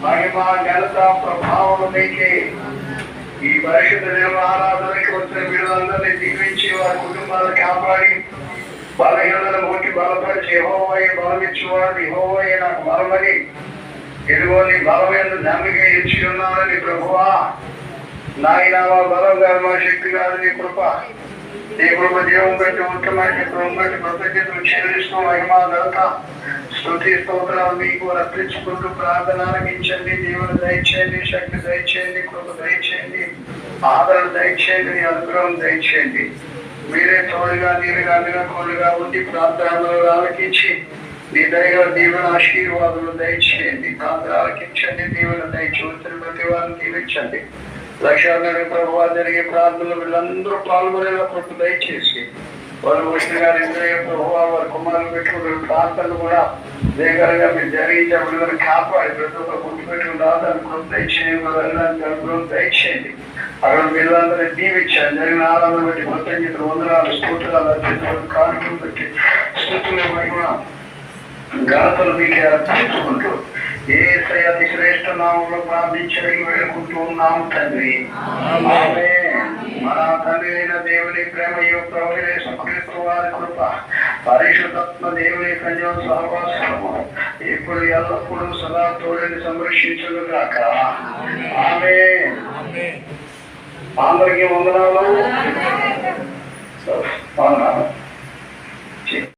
మహిమ ఘనత ప్రభావం మీకే. ఈ పరిశుద్ధ దేవ ఆరాధనకి వచ్చిన వీళ్ళందరినీ దీవించి వారి కుటుంబాలను కాపాడి బలహీనలను ముట్టి బలపరిచి యెహోవాయే బలమిచ్చేవాడు, యెహోవాయే నాకు బలమని ఎదుగోని బలమైన నమ్మిక ఇచ్చి ఉన్నానని ప్రభువా. నాయన బలం కాదు, మా శక్తి కాదు, నీ కృప. నీ కృప జీవం పెట్టి ఉత్తమాన్ని కృప పెట్టి కృతజ్ఞతలు చెల్లిస్తూ మహిమ ఘనత స్తుతి స్తోత్రాలు మీకు రప్పించుకుంటూ ప్రార్థన ఆలకించండి. దేవుని దయచేయండి, శక్తి దయచేయండి, కృప దయచేయండి, ఆదరణ దయచేయండి, నీ అనుగ్రహం దయచేయండి. మీరే తోడుగా నీరుగా నిలకొలుగా ఉండి ప్రార్థనలు ఆలకించి నీ దయ దీవెన ఆశీర్వాదాలు దయచేయండి. ప్రార్థన ఆలకించండి, దీవెన దయచేసిన ప్రతి వారిని దీవించండి. లక్షాలు ప్రభావ జరిగే ప్రార్థనలు వీళ్ళందరూ పాల్గొనేలా కృప దయచేసి వారు వచ్చిన గారు ఇంద్రియ ప్రభావ వారి కుమారులు పెట్టుకున్న ప్రార్థనలు కూడా వేగంగా మీరు జరిగించబడి కాపాడి ప్రతి ఒక్క గుర్తు పెట్టుకుని రాదని కృప దయచేయండి. వెళ్ళడానికి అనుగ్రహం దయచేయండి. అక్కడ వీళ్ళందరూ దీవించారు. జరిగిన ఆరాధన బట్టి కృతజ్ఞతలు వందనాలు స్తోత్రాలు అర్పించుకుంటూ కానుకలు పెట్టి స్థుతులు మహిమ ఘనతలు మీకే అర్పించుకుంటూ యేసయ్య అతి శ్రేష్ఠ నామంలో ప్రార్థించడం వేడుకుంటూ ఉన్నాము తండ్రి. మన తండ్రి అయిన దేవుని ప్రేమయు ప్రభువైన యేసుక్రీస్తు వారి కృప పరిశుద్ధాత్మ దేవుని కన్య సహవాసము ఇప్పుడు ఎల్లప్పుడూ సదా తోడని సంరక్షించును గాక. ఆమేన్. అందరికీ వందనాలు.